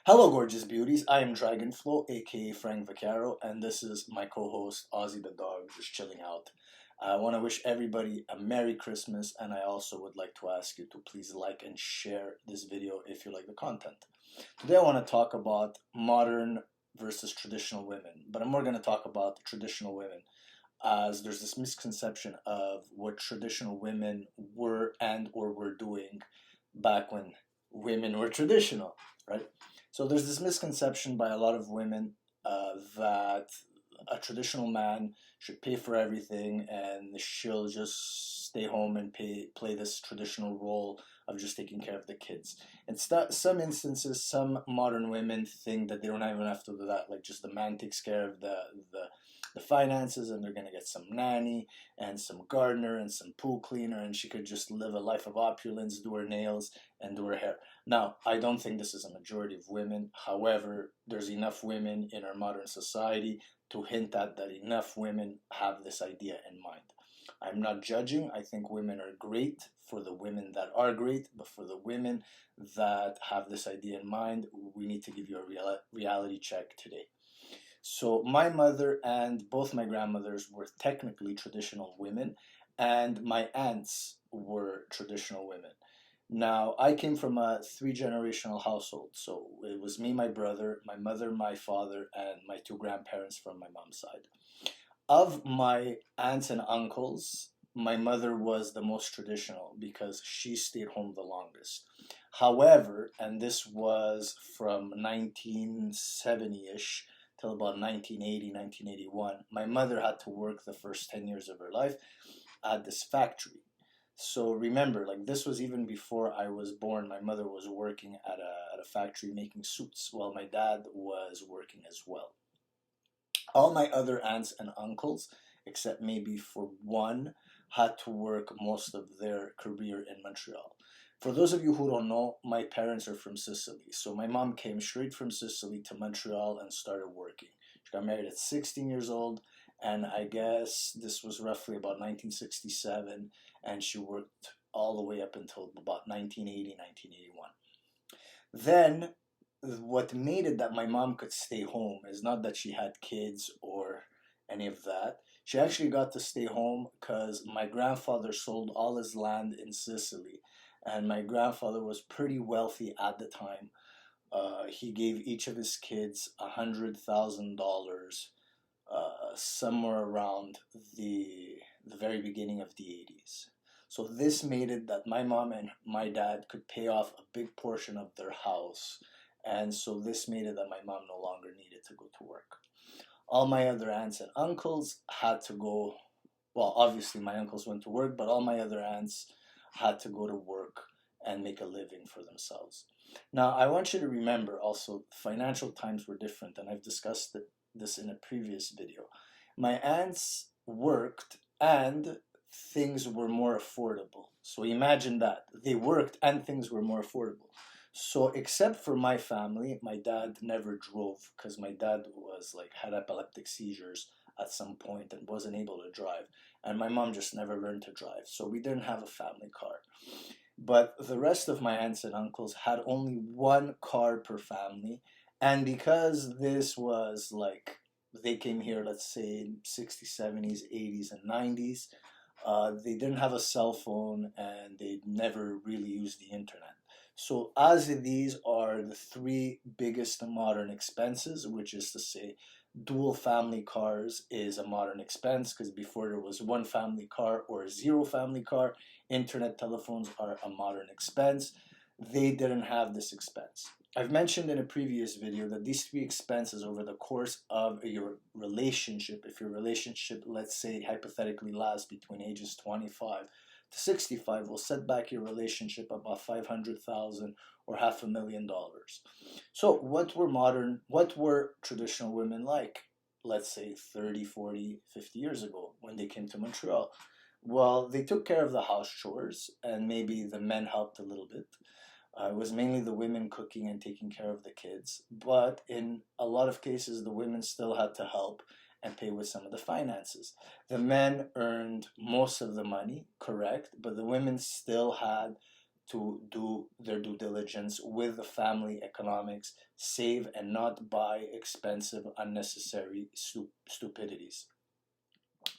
Hello, gorgeous beauties. I am Dragonflow, aka Frank Vaccaro, and this is my co host, Ozzy the dog, just chilling out. I want to wish everybody a Merry Christmas, and I also would like to ask you to please like and share this video if you like the content. Today, I want to talk about modern versus traditional women, but I'm more going to talk about traditional women as there's this misconception of what traditional women were and or were doing back when women were traditional, right? So there's this misconception by a lot of women that a traditional man should pay for everything and she'll just stay home and play this traditional role of just taking care of the kids. In some instances, some modern women think that they don't even have to do that. Like just the man takes care of the finances, and they're gonna get some nanny and some gardener and some pool cleaner, and she could just live a life of opulence, do her nails and do her hair. Now, I don't think this is a majority of women. However, there's enough women in our modern society to hint at that enough women have this idea in mind. I'm not judging. I think women are great for the women that are great, but for the women that have this idea in mind, we need to give you a reality check today. So my mother and both my grandmothers were technically traditional women, and my aunts were traditional women. Now, I came from a three generational household. So it was me, my brother, my mother, my father, and my two grandparents from my mom's side. Of my aunts and uncles, my mother was the most traditional because she stayed home the longest. However, and this was from 1970 ish till about 1980, 1981, my mother had to work the first 10 years of her life at this factory. So remember, like this was even before I was born. My mother was working at a factory making suits while my dad was working as well. All my other aunts and uncles, except maybe for one, had to work most of their career in Montreal. For those of you who don't know, my parents are from Sicily. So my mom came straight from Sicily to Montreal and started working. She got married at 16 years old, and I guess this was roughly about 1967, and she worked all the way up until about 1980, 1981. Then what made it that my mom could stay home is not that she had kids or any of that. She actually got to stay home because my grandfather sold all his land in Sicily, and my grandfather was pretty wealthy at the time. He gave each of his kids $100,000 somewhere around the very beginning of the 80s. So this made it that my mom and my dad could pay off a big portion of their house, and so this made it that my mom no longer needed to go to work. All my other aunts and uncles had to go, well, obviously my uncles went to work, but all my other aunts had to go to work and make a living for themselves. Now, I want you to remember also, financial times were different, and I've discussed this in a previous video. My aunts worked and things were more affordable. So imagine that. They worked and things were more affordable. So except for my family, my dad never drove because my dad was like had epileptic seizures at some point and wasn't able to drive. And my mom just never learned to drive. So we didn't have a family car. But the rest of my aunts and uncles had only one car per family. And because this was like they came here, let's say in 60s, 70s, 80s, and 90s, they didn't have a cell phone and they never really used the internet. So as these are the three biggest modern expenses, which is to say dual family cars is a modern expense because before there was one family car or zero family car, internet telephones are a modern expense. They didn't have this expense. I've mentioned in a previous video that these three expenses over the course of your relationship, if your relationship, let's say, hypothetically lasts between ages 25 to 65, will set back your relationship about 500,000 or $500,000. So what were traditional women like, let's say 30, 40, 50 years ago when they came to Montreal? Well, they took care of the house chores and maybe the men helped a little bit. It was mainly the women cooking and taking care of the kids, but in a lot of cases, the women still had to help and pay with some of the finances. The men earned most of the money, correct, but the women still had to do their due diligence with the family economics, save and not buy expensive, unnecessary stupidities.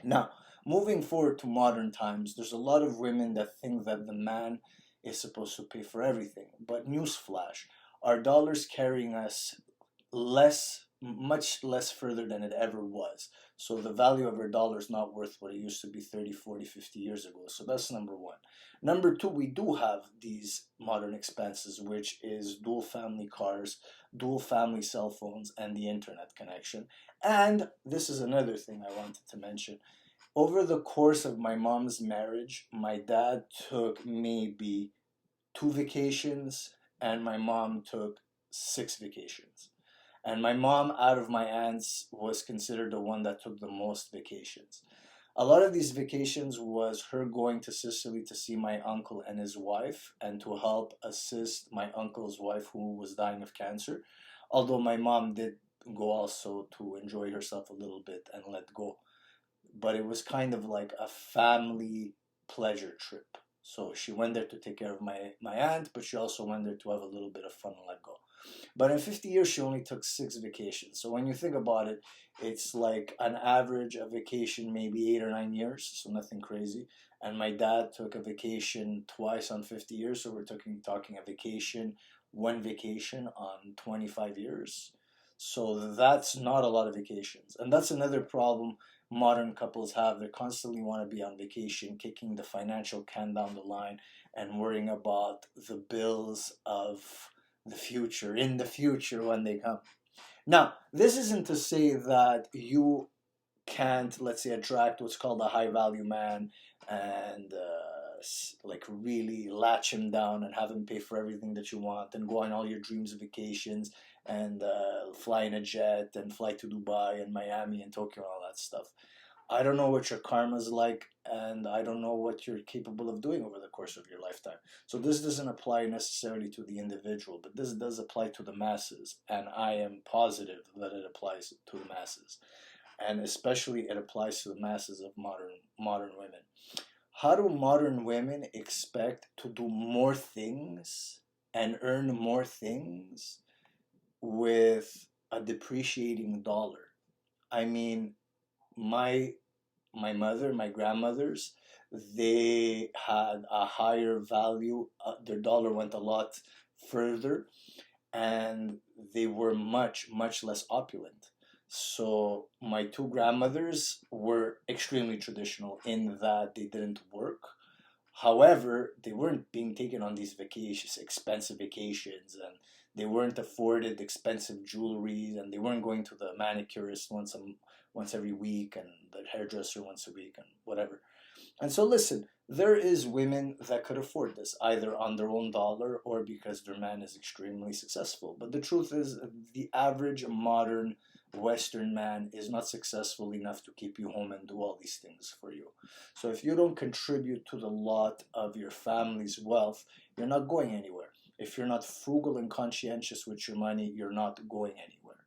Now, moving forward to modern times, there's a lot of women that think that the man is supposed to pay for everything. But newsflash, our dollar's carrying us much less further than it ever was. So the value of our dollar is not worth what it used to be 30, 40, 50 years ago. So that's number one. Number two, we do have these modern expenses, which is dual family cars, dual family cell phones, and the internet connection. And this is another thing I wanted to mention. Over the course of my mom's marriage, my dad took maybe 2 vacations, and my mom took 6 vacations. And my mom, out of my aunts, was considered the one that took the most vacations. A lot of these vacations was her going to Sicily to see my uncle and his wife and to help assist my uncle's wife who was dying of cancer. Although my mom did go also to enjoy herself a little bit and let go. But it was kind of like a family pleasure trip. So she went there to take care of my aunt, but she also went there to have a little bit of fun and let go. But in 50 years, she only took 6 vacations. So when you think about it, it's like an average of vacation, maybe 8 or 9 years, so nothing crazy. And my dad took a vacation twice on 50 years, so we're talking a vacation, 1 vacation on 25 years. So that's not a lot of vacations. And that's another problem modern couples have. They constantly want to be on vacation, kicking the financial can down the line and worrying about the bills of the future, in the future when they come. Now, this isn't to say that you can't, let's say, attract what's called a high value man and like really latch him down and have him pay for everything that you want and go on all your dreams of vacations and fly in a jet and fly to Dubai and Miami and Tokyo and all that stuff. I don't know what your karma's like, and I don't know what you're capable of doing over the course of your lifetime. So this doesn't apply necessarily to the individual, but this does apply to the masses, and I am positive that it applies to the masses, and especially it applies to the masses of modern women. How do modern women expect to do more things and earn more things with a depreciating dollar? I mean, my my grandmothers, they had a higher value. Their dollar went a lot further, and they were much less opulent. So my two grandmothers were extremely traditional in that they didn't work. However, they weren't being taken on these vacations, expensive vacations, and they weren't afforded expensive jewelry, and they weren't going to the manicurist once every week and the hairdresser once a week and whatever. And so listen, there is women that could afford this either on their own dollar or because their man is extremely successful. But the truth is the average modern Western man is not successful enough to keep you home and do all these things for you. So if you don't contribute to the lot of your family's wealth, you're not going anywhere. If you're not frugal and conscientious with your money, you're not going anywhere.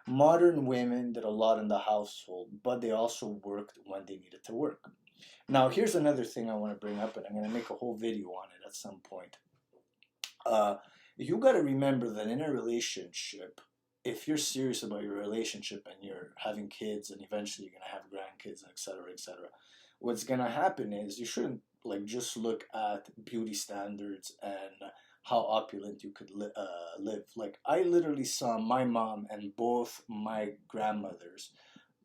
Modern women did a lot in the household, but they also worked when they needed to work. Now, here's another thing I want to bring up, and I'm going to make a whole video on it at some point. Uh, you got to remember that in a relationship, if you're serious about your relationship and you're having kids and eventually you're going to have grandkids, etc., what's going to happen is you shouldn't like just look at beauty standards and how opulent you could live. Like I literally saw my mom and both my grandmothers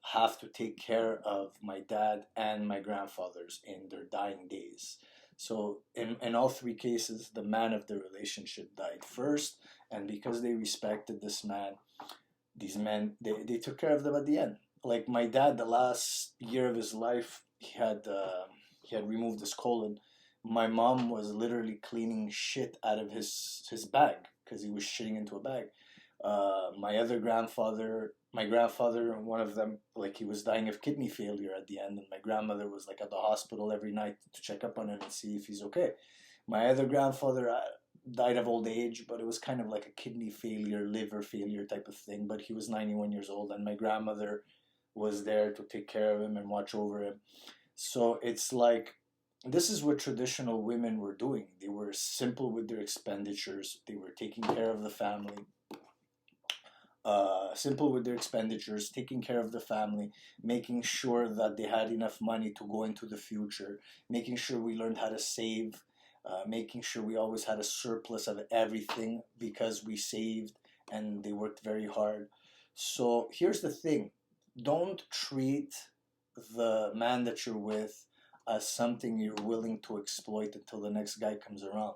have to take care of my dad and my grandfathers in their dying days. So in all three cases, the man of the relationship died first, and because they respected this man, these men they took care of them at the end. Like my dad, the last year of his life, he had removed his colon. My mom was literally cleaning shit out of his bag because he was shitting into a bag. My grandfather, one of them, like he was dying of kidney failure at the end, and my grandmother was like at the hospital every night to check up on him and see if he's okay. My other grandfather died of old age, but it was kind of like a kidney failure, liver failure type of thing. But he was 91 years old, and my grandmother was there to take care of him and watch over him. So it's like this is what traditional women were doing. They were simple with their expenditures. They were taking care of the family, simple with their expenditures, taking care of the family, making sure that they had enough money to go into the future, making sure we learned how to save, making sure we always had a surplus of everything because we saved and they worked very hard. So here's the thing, don't treat the man that you're with as something you're willing to exploit until the next guy comes around.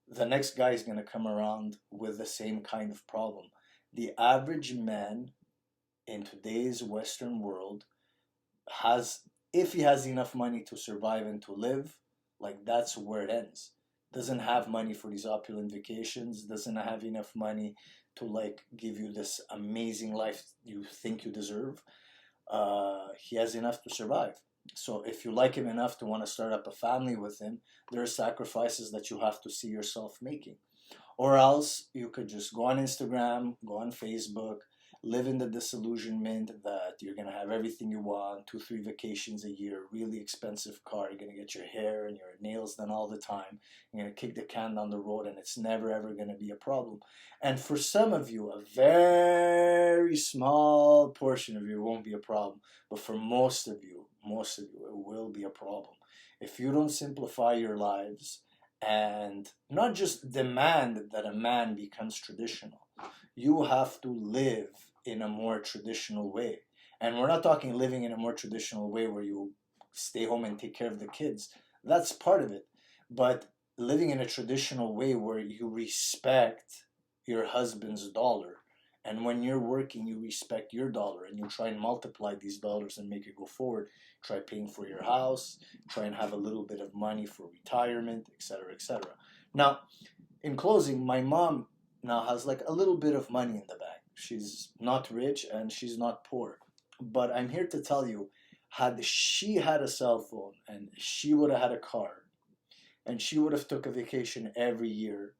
The next guy is going to come around with the same kind of problem. The average man in today's Western world has, if he has enough money to survive and to live, like that's where it ends. Doesn't have money for these opulent vacations, doesn't have enough money to like give you this amazing life you think you deserve. He has enough to survive. So if you like him enough to want to start up a family with him, there are sacrifices that you have to see yourself making. Or else you could just go on Instagram, go on Facebook, live in the disillusionment that you're going to have everything you want, 2, 3 vacations a year, really expensive car, you're going to get your hair and your nails done all the time, you're going to kick the can down the road and it's never ever going to be a problem. And for some of you, a very small portion of you, it won't be a problem. But for most of you, it will be a problem. If you don't simplify your lives, and not just demand that a man becomes traditional, you have to live in a more traditional way. And we're not talking living in a more traditional way where you stay home and take care of the kids. That's part of it. But living in a traditional way where you respect your husband's dollar. And when you're working, you respect your dollar and you try and multiply these dollars and make it go forward. Try paying for your house, try and have a little bit of money for retirement, etc., etc. Now, in closing, my mom now has like a little bit of money in the bank. She's not rich and she's not poor. But I'm here to tell you, had she had a cell phone and she would have had a car and she would have took a vacation every year,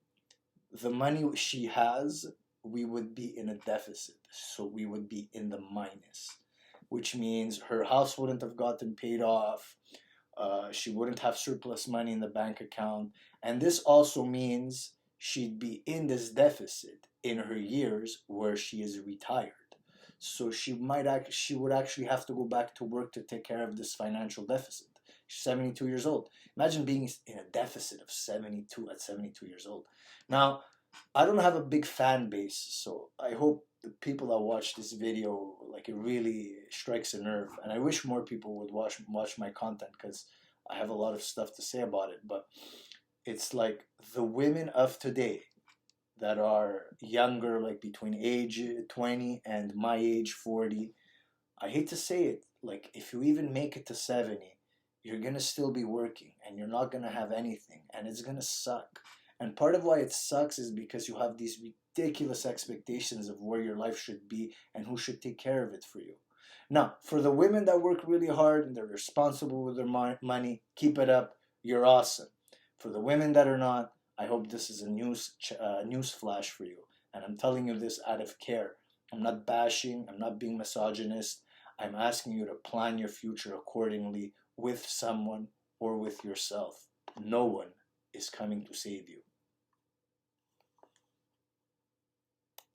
the money she has, we would be in a deficit. So we would be in the minus, which means her house wouldn't have gotten paid off. She wouldn't have surplus money in the bank account. And this also means she'd be in this deficit in her years where she is retired. So she would actually have to go back to work to take care of this financial deficit. She's 72 years old. Imagine being in a deficit of 72 at 72 years old. Now, I don't have a big fan base, so I hope the people that watch this video, like, it really strikes a nerve, and I wish more people would watch my content because I have a lot of stuff to say about it. But it's like the women of today that are younger, like between age 20 and my age 40, I hate to say it, like if you even make it to 70, you're gonna still be working and you're not gonna have anything and it's gonna suck. And part of why it sucks is because you have these ridiculous expectations of where your life should be and who should take care of it for you. Now, for the women that work really hard and they're responsible with their money, keep it up. You're awesome. For the women that are not, I hope this is a news flash for you. And I'm telling you this out of care. I'm not bashing. I'm not being misogynist. I'm asking you to plan your future accordingly with someone or with yourself. No one is coming to save you.